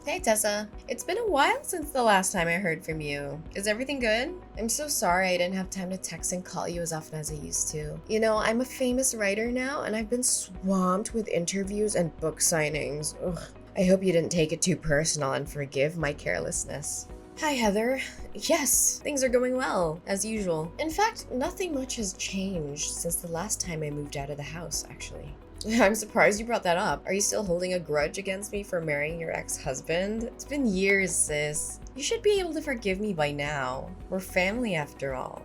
Hey Tessa, it's been a while since the last time I heard from you. Is everything good? I'm so sorry I didn't have time to text and call you as often as I used to. You know, I'm a famous writer now and I've been swamped with interviews and book signings. Ugh. I hope you didn't take it too personal and forgive my carelessness. Hi Heather. Yes, things are going well, as usual. In fact, nothing much has changed since the last time I moved out of the house, actually. I'm surprised you brought that up. Are you still holding a grudge against me for marrying your ex-husband? It's been years, sis. You should be able to forgive me by now. We're family after all.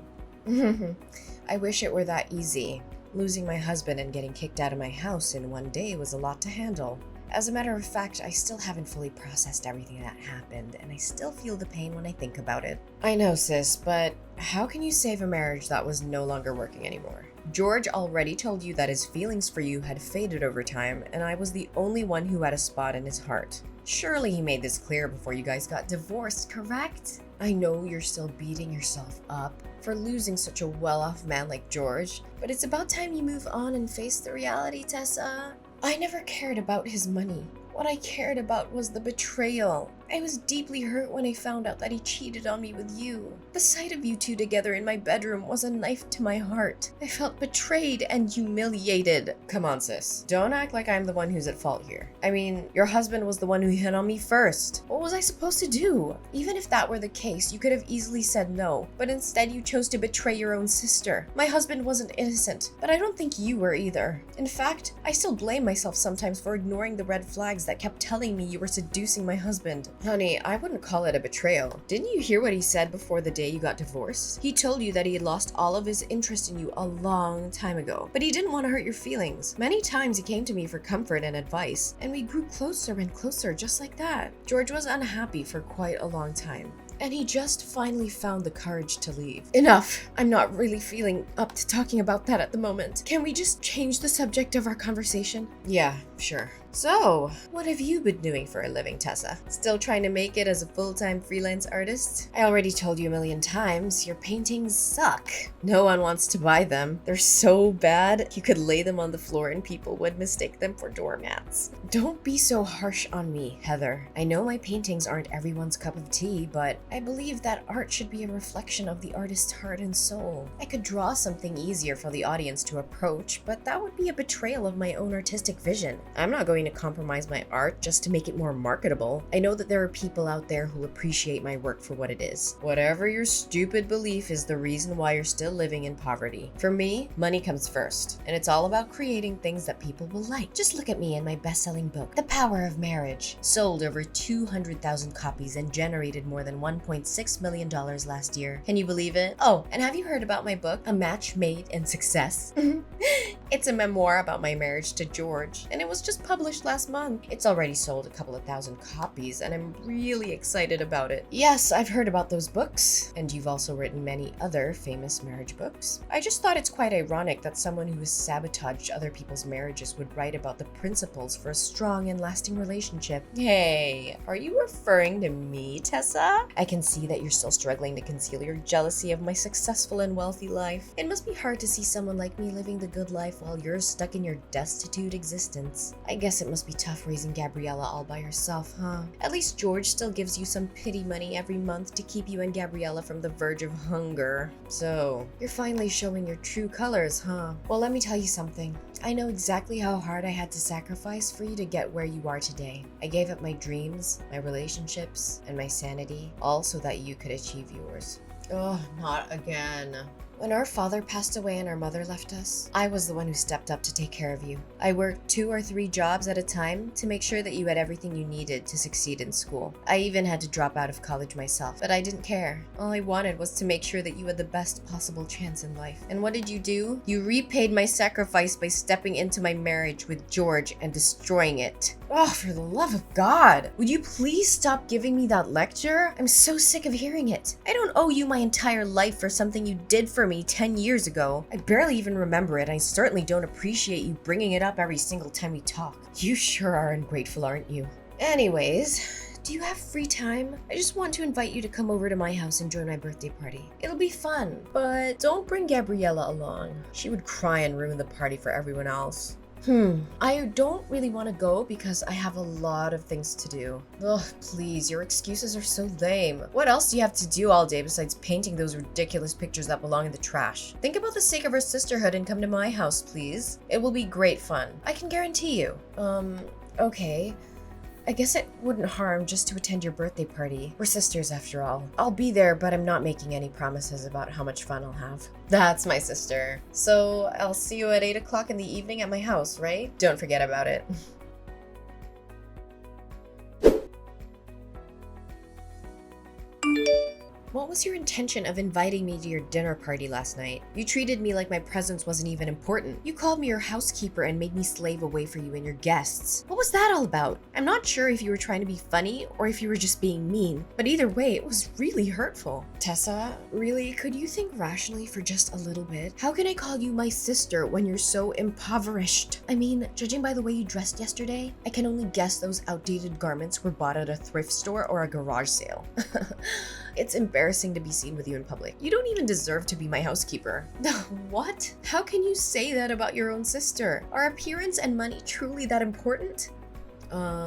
I wish it were that easy. Losing my husband and getting kicked out of my house in one day was a lot to handle. As a matter of fact, I still haven't fully processed everything that happened, and I still feel the pain when I think about it. I know, sis, but how can you save a marriage that was no longer working anymore? George already told you that his feelings for you had faded over time, and I was the only one who had a spot in his heart. Surely he made this clear before you guys got divorced, correct? I know you're still beating yourself up for losing such a well-off man like George, but it's about time you move on and face the reality, Tessa. I never cared about his money. What I cared about was the betrayal. I was deeply hurt when I found out that he cheated on me with you. The sight of you two together in my bedroom was a knife to my heart. I felt betrayed and humiliated. Come on, sis. Don't act like I'm the one who's at fault here. I mean, your husband was the one who hit on me first. What was I supposed to do? Even if that were the case, you could have easily said no, but instead you chose to betray your own sister. My husband wasn't innocent, but I don't think you were either. In fact, I still blame myself sometimes for ignoring the red flags that kept telling me you were seducing my husband. Honey, I wouldn't call it a betrayal. Didn't you hear what he said before the day you got divorced? He told you that he had lost all of his interest in you a long time ago, but he didn't want to hurt your feelings. Many times he came to me for comfort and advice, and we grew closer and closer just like that. George was unhappy for quite a long time, and he just finally found the courage to leave. Enough! I'm not really feeling up to talking about that at the moment. Can we just change the subject of our conversation? Yeah, sure. So, what have you been doing for a living, Tessa? Still trying to make it as a full-time freelance artist? I already told you a million times, your paintings suck. No one wants to buy them. They're so bad, you could lay them on the floor and people would mistake them for doormats. Don't be so harsh on me, Heather. I know my paintings aren't everyone's cup of tea, but I believe that art should be a reflection of the artist's heart and soul. I could draw something easier for the audience to approach, but that would be a betrayal of my own artistic vision. I'm not going to compromise my art just to make it more marketable. I know that there are people out there who appreciate my work for what it is. Whatever your stupid belief is the reason why you're still living in poverty. For me, money comes first, and it's all about creating things that people will like. Just look at me and my best-selling book, The Power of Marriage. Sold over 200,000 copies and generated more than $1.6 million last year. Can you believe it? Oh, and have you heard about my book, A Match Made in Success? It's a memoir about my marriage to George, and it was just published last month. It's already sold a couple of thousand copies, and I'm really excited about it. Yes, I've heard about those books, and you've also written many other famous marriage books. I just thought it's quite ironic that someone who has sabotaged other people's marriages would write about the principles for a strong and lasting relationship. Hey, are you referring to me, Tessa? I can see that you're still struggling to conceal your jealousy of my successful and wealthy life. It must be hard to see someone like me living the good life while you're stuck in your destitute existence. I guess it must be tough raising Gabriella all by herself, huh? At least George still gives you some pity money every month to keep you and Gabriella from the verge of hunger. So, you're finally showing your true colors, huh? Well, let me tell you something. I know exactly how hard I had to sacrifice for you to get where you are today. I gave up my dreams, my relationships, and my sanity, all so that you could achieve yours. Oh, not again. When our father passed away and our mother left us, I was the one who stepped up to take care of you. I worked 2 or 3 jobs at a time to make sure that you had everything you needed to succeed in school. I even had to drop out of college myself, but I didn't care. All I wanted was to make sure that you had the best possible chance in life. And what did you do? You repaid my sacrifice by stepping into my marriage with George and destroying it. Oh, for the love of God! Would you please stop giving me that lecture? I'm so sick of hearing it. I don't owe you my entire life for something you did for me 10 years ago. I barely even remember it. I certainly don't appreciate you bringing it up every single time we talk. You sure are ungrateful, aren't you? Anyways, do you have free time? I just want to invite you to come over to my house and join my birthday party. It'll be fun, but don't bring Gabriella along. She would cry and ruin the party for everyone else. I don't really want to go because I have a lot of things to do. Ugh, please, your excuses are so lame. What else do you have to do all day besides painting those ridiculous pictures that belong in the trash? Think about the sake of our sisterhood and come to my house, please. It will be great fun. I can guarantee you. Okay. I guess it wouldn't harm just to attend your birthday party. We're sisters after all. I'll be there, but I'm not making any promises about how much fun I'll have. That's my sister. So I'll see you at 8 o'clock in the evening at my house, right? Don't forget about it. What was your intention of inviting me to your dinner party last night? You treated me like my presence wasn't even important. You called me your housekeeper and made me slave away for you and your guests. What was that all about? I'm not sure if you were trying to be funny or if you were just being mean, but either way, it was really hurtful. Tessa, really, could you think rationally for just a little bit? How can I call you my sister when you're so impoverished? I mean, judging by the way you dressed yesterday, I can only guess those outdated garments were bought at a thrift store or a garage sale. It's embarrassing to be seen with you in public. You don't even deserve to be my housekeeper. What? How can you say that about your own sister? Are appearance and money truly that important?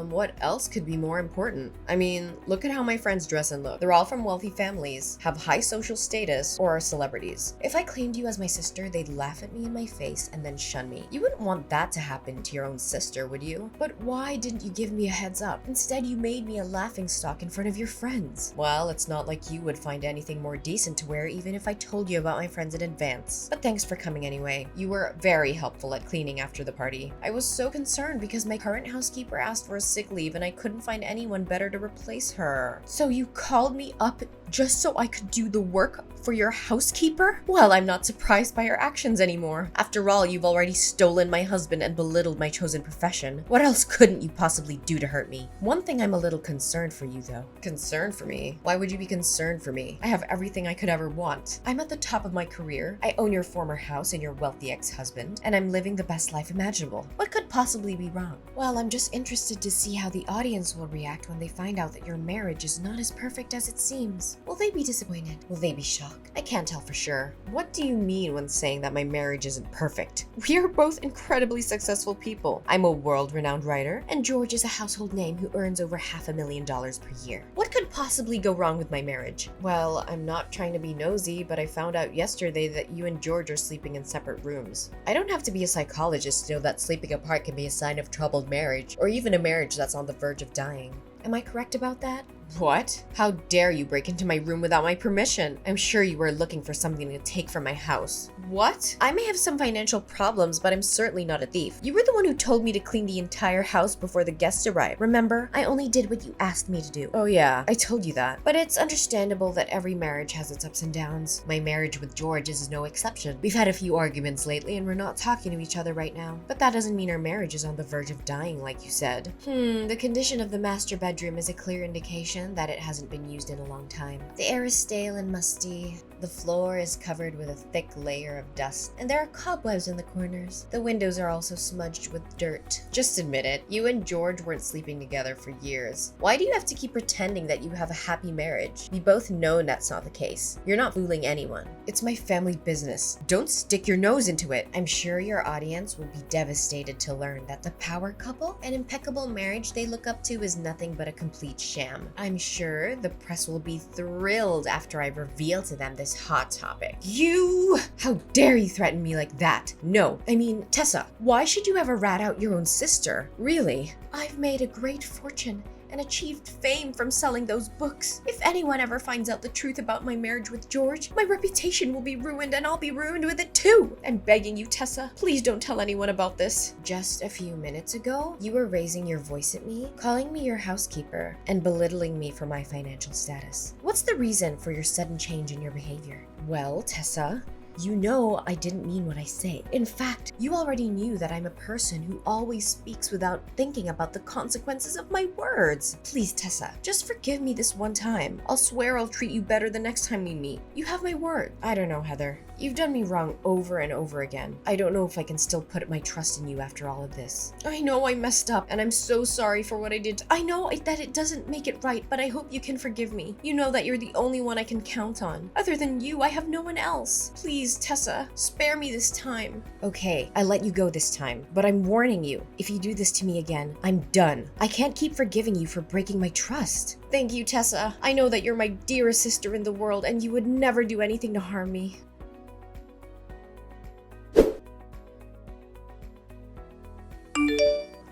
What else could be more important? I mean, look at how my friends dress and look. They're all from wealthy families, have high social status, or are celebrities. If I claimed you as my sister, they'd laugh at me in my face and then shun me. You wouldn't want that to happen to your own sister, would you? But why didn't you give me a heads up? Instead, you made me a laughingstock in front of your friends. Well, it's not like you would find anything more decent to wear even if I told you about my friends in advance. But thanks for coming anyway. You were very helpful at cleaning after the party. I was so concerned because my current housekeeper asked for a sick leave and I couldn't find anyone better to replace her. So you called me up just so I could do the work for your housekeeper? Well, I'm not surprised by your actions anymore. After all, you've already stolen my husband and belittled my chosen profession. What else couldn't you possibly do to hurt me? One thing I'm a little concerned for you though. Concerned for me? Why would you be concerned for me? I have everything I could ever want. I'm at the top of my career. I own your former house and your wealthy ex-husband, and I'm living the best life imaginable. What could possibly be wrong? Well, I'm just interested to see how the audience will react when they find out that your marriage is not as perfect as it seems. Will they be disappointed? Will they be shocked? I can't tell for sure. What do you mean when saying that my marriage isn't perfect? We are both incredibly successful people. I'm a world-renowned writer, and George is a household name who earns over $500,000 per year. What could possibly go wrong with my marriage? Well, I'm not trying to be nosy, but I found out yesterday that you and George are sleeping in separate rooms. I don't have to be a psychologist to know that sleeping apart can be a sign of troubled marriage, or even a marriage that's on the verge of dying. Am I correct about that? What? How dare you break into my room without my permission? I'm sure you were looking for something to take from my house. What? I may have some financial problems, but I'm certainly not a thief. You were the one who told me to clean the entire house before the guests arrived. Remember? I only did what you asked me to do. Oh yeah, I told you that. But it's understandable that every marriage has its ups and downs. My marriage with George is no exception. We've had a few arguments lately and we're not talking to each other right now. But that doesn't mean our marriage is on the verge of dying like you said. The condition of the master bedroom is a clear indication that it hasn't been used in a long time. The air is stale and musty. The floor is covered with a thick layer of dust, and there are cobwebs in the corners. The windows are also smudged with dirt. Just admit it, you and George weren't sleeping together for years. Why do you have to keep pretending that you have a happy marriage? We both know that's not the case. You're not fooling anyone. It's my family business. Don't stick your nose into it. I'm sure your audience will be devastated to learn that the power couple, an impeccable marriage they look up to, is nothing but a complete sham. I'm sure the press will be thrilled after I reveal to them this hot topic. You! How dare you threaten me like that? No, I mean, Tessa, why should you ever rat out your own sister? Really? I've made a great fortune and achieved fame from selling those books. If anyone ever finds out the truth about my marriage with George, my reputation will be ruined and I'll be ruined with it too. I'm begging you, Tessa, please don't tell anyone about this. Just a few minutes ago, you were raising your voice at me, calling me your housekeeper, and belittling me for my financial status. What's the reason for your sudden change in your behavior? Well, Tessa, you know I didn't mean what I say. In fact, you already knew that I'm a person who always speaks without thinking about the consequences of my words. Please, Tessa, just forgive me this one time. I'll swear I'll treat you better the next time we meet. You have my word. I don't know, Heather. You've done me wrong over and over again. I don't know if I can still put my trust in you after all of this. I know I messed up, and I'm so sorry for what I did. I know that it doesn't make it right, but I hope you can forgive me. You know that you're the only one I can count on. Other than you, I have no one else. Please, Please, Tessa, spare me this time. Okay, I let you go this time, but I'm warning you. If you do this to me again, I'm done. I can't keep forgiving you for breaking my trust. Thank you, Tessa. I know that you're my dearest sister in the world and you would never do anything to harm me.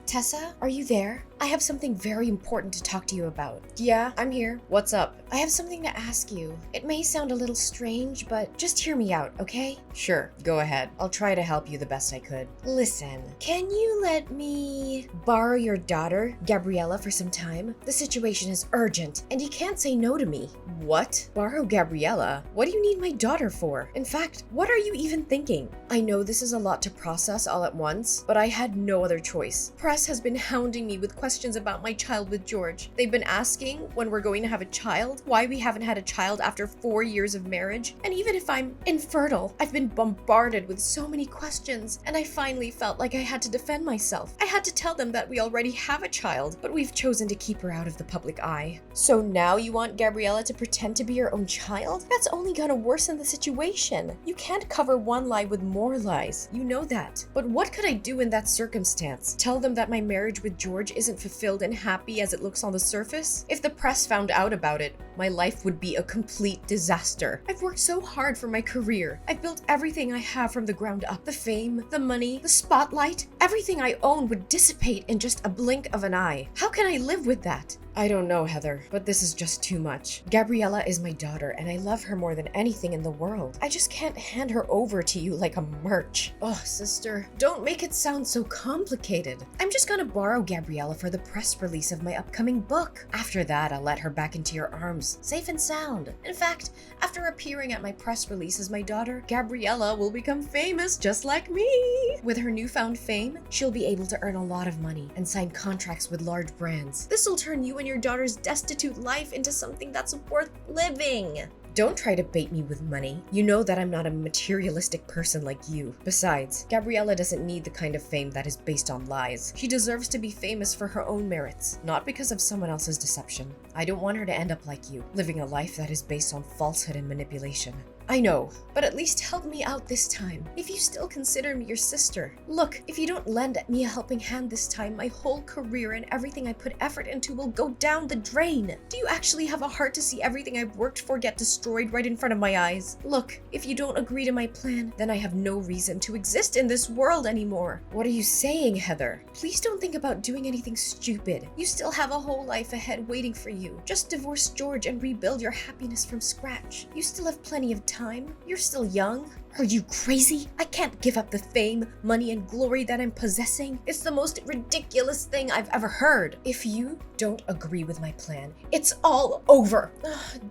Tessa, are you there? I have something very important to talk to you about. Yeah, I'm here. What's up? I have something to ask you. It may sound a little strange, but just hear me out, okay? Sure, go ahead. I'll try to help you the best I could. Listen, can you let me borrow your daughter, Gabriella, for some time? The situation is urgent, and you can't say no to me. What? Borrow Gabriella? What do you need my daughter for? In fact, what are you even thinking? I know this is a lot to process all at once, but I had no other choice. Press has been hounding me with questions about my child with George. They've been asking when we're going to have a child, why we haven't had a child after 4 years of marriage, and even if I'm infertile. I've been bombarded with so many questions, and I finally felt like I had to defend myself. I had to tell them that we already have a child, but we've chosen to keep her out of the public eye. So now you want Gabriella to pretend to be your own child? That's only gonna worsen the situation. You can't cover one lie with more lies. You know that. But what could I do in that circumstance? Tell them that my marriage with George isn't fulfilled and happy as it looks on the surface? If the press found out about it, my life would be a complete disaster. I've worked so hard for my career. I've built everything I have from the ground up. The fame, the money, the spotlight, everything I own would dissipate in just a blink of an eye. How can I live with that? I don't know, Heather, but this is just too much. Gabriella is my daughter, and I love her more than anything in the world. I just can't hand her over to you like a merch. Oh, sister, don't make it sound so complicated. I'm just gonna borrow Gabriella for the press release of my upcoming book. After that, I'll let her back into your arms, safe and sound. In fact, after appearing at my press release as my daughter, Gabriella will become famous just like me. With her newfound fame, she'll be able to earn a lot of money and sign contracts with large brands. This'll turn you and your daughter's destitute life into something that's worth living. Don't try to bait me with money. You know that I'm not a materialistic person like you. Besides, Gabriella doesn't need the kind of fame that is based on lies. She deserves to be famous for her own merits, not because of someone else's deception. I don't want her to end up like you, living a life that is based on falsehood and manipulation. I know, but at least help me out this time, if you still consider me your sister. Look, if you don't lend me a helping hand this time, my whole career and everything I put effort into will go down the drain. Do you actually have a heart to see everything I've worked for get destroyed right in front of my eyes? Look, if you don't agree to my plan, then I have no reason to exist in this world anymore. What are you saying, Heather? Please don't think about doing anything stupid. You still have a whole life ahead waiting for you. Just divorce George and rebuild your happiness from scratch. You still have plenty of time. You're still young. Are you crazy? I can't give up the fame, money, and glory that I'm possessing. It's the most ridiculous thing I've ever heard. If you don't agree with my plan, it's all over.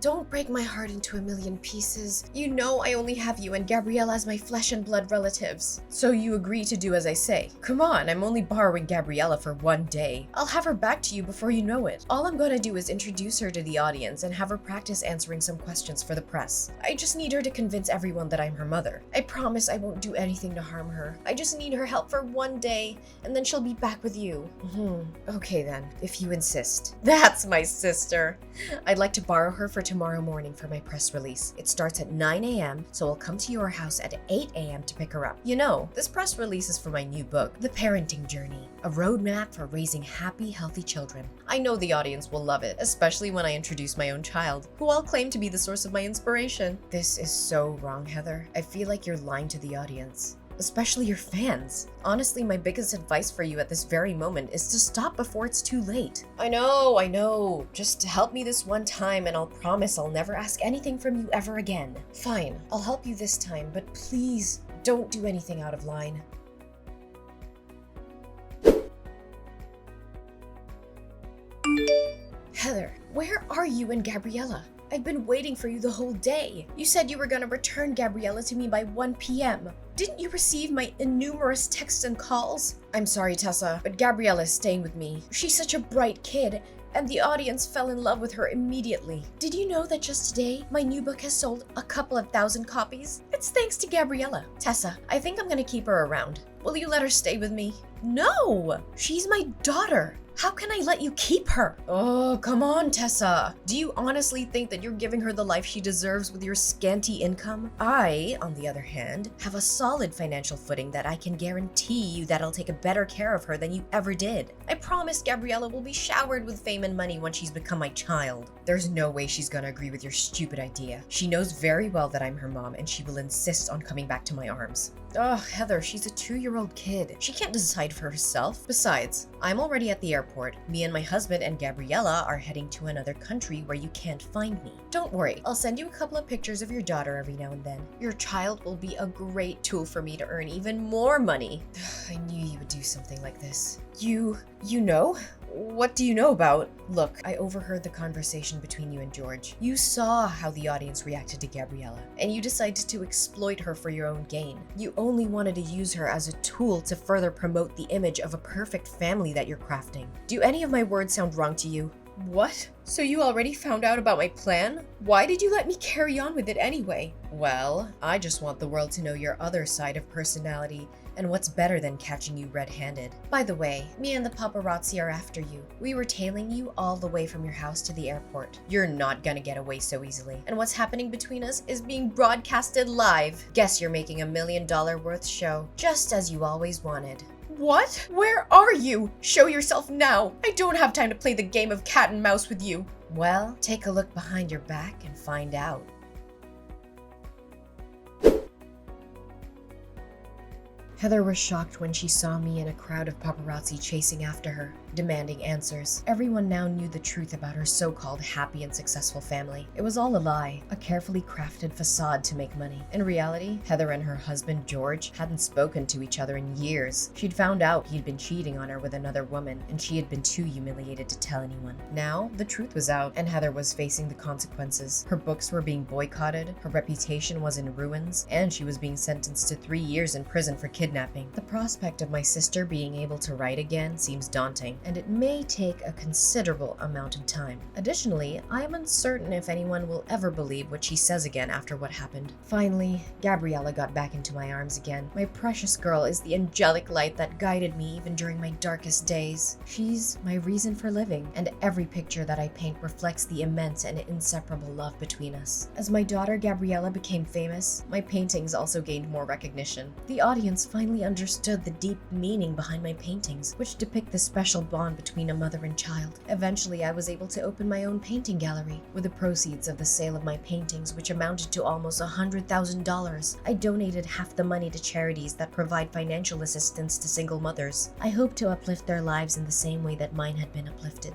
Don't break my heart into a million pieces. You know I only have you and Gabriella as my flesh and blood relatives. So you agree to do as I say. Come on, I'm only borrowing Gabriella for 1 day. I'll have her back to you before you know it. All I'm gonna do is introduce her to the audience and have her practice answering some questions for the press. I just need her to convince everyone that I'm her mother. I promise I won't do anything to harm her. I just need her help for 1 day, and then she'll be back with you. Okay then, if you insist. That's my sister. I'd like to borrow her for tomorrow morning for my press release. It starts at 9 a.m., so I'll come to your house at 8 a.m. to pick her up. You know, this press release is for my new book, The Parenting Journey, a roadmap for raising happy, healthy children. I know the audience will love it, especially when I introduce my own child, who I'll claim to be the source of my inspiration. This is so wrong, Heather. I feel like you're lying to the audience, especially your fans. Honestly, my biggest advice for you at this very moment is to stop before it's too late. I know. Just help me this one time and I'll promise I'll never ask anything from you ever again. Fine, I'll help you this time, but please don't do anything out of line. Heather, where are you and Gabriella? I've been waiting for you the whole day. You said you were gonna return Gabriella to me by 1 p.m. Didn't you receive my innumerous texts and calls? I'm sorry, Tessa, but Gabriella is staying with me. She's such a bright kid, and the audience fell in love with her immediately. Did you know that just today, my new book has sold a couple of thousand copies? It's thanks to Gabriella. Tessa, I think I'm gonna keep her around. Will you let her stay with me? No! She's my daughter. How can I let you keep her? Oh, come on, Tessa. Do you honestly think that you're giving her the life she deserves with your scanty income? I, on the other hand, have a solid financial footing that I can guarantee you that I'll take a better care of her than you ever did. I promise Gabriella will be showered with fame and money when she's become my child. There's no way she's gonna agree with your stupid idea. She knows very well that I'm her mom and she will insist on coming back to my arms. Ugh, Heather, she's a 2-year-old kid. She can't decide for herself. Besides, I'm already at the airport. Me and my husband and Gabriella are heading to another country where you can't find me. Don't worry, I'll send you a couple of pictures of your daughter every now and then. Your child will be a great tool for me to earn even more money. I knew you would do something like this. You know? What do you know about? Look, I overheard the conversation between you and George. You saw how the audience reacted to Gabriella, and you decided to exploit her for your own gain. You only wanted to use her as a tool to further promote the image of a perfect family that you're crafting. Do any of my words sound wrong to you? What? So you already found out about my plan? Why did you let me carry on with it anyway? Well, I just want the world to know your other side of personality, and what's better than catching you red-handed? By the way, me and the paparazzi are after you. We were tailing you all the way from your house to the airport. You're not gonna get away so easily. And what's happening between us is being broadcasted live. Guess you're making $1 million worth show, just as you always wanted. What? Where are you? Show yourself now. I don't have time to play the game of cat and mouse with you. Well, take a look behind your back and find out. Heather was shocked when she saw me in a crowd of paparazzi chasing after her, demanding answers. Everyone now knew the truth about her so-called happy and successful family. It was all a lie, a carefully crafted facade to make money. In reality, Heather and her husband George hadn't spoken to each other in years. She'd found out he'd been cheating on her with another woman, and she had been too humiliated to tell anyone. Now, the truth was out, and Heather was facing the consequences. Her books were being boycotted, her reputation was in ruins, and she was being sentenced to 3 years in prison for kidnapping. The prospect of my sister being able to write again seems daunting, and it may take a considerable amount of time. Additionally, I am uncertain if anyone will ever believe what she says again after what happened. Finally, Gabriella got back into my arms again. My precious girl is the angelic light that guided me even during my darkest days. She's my reason for living, and every picture that I paint reflects the immense and inseparable love between us. As my daughter Gabriella became famous, my paintings also gained more recognition. The audience finally understood the deep meaning behind my paintings, which depict the special bond between a mother and child. Eventually, I was able to open my own painting gallery. With the proceeds of the sale of my paintings, which amounted to almost $100,000, I donated half the money to charities that provide financial assistance to single mothers. I hope to uplift their lives in the same way that mine had been uplifted.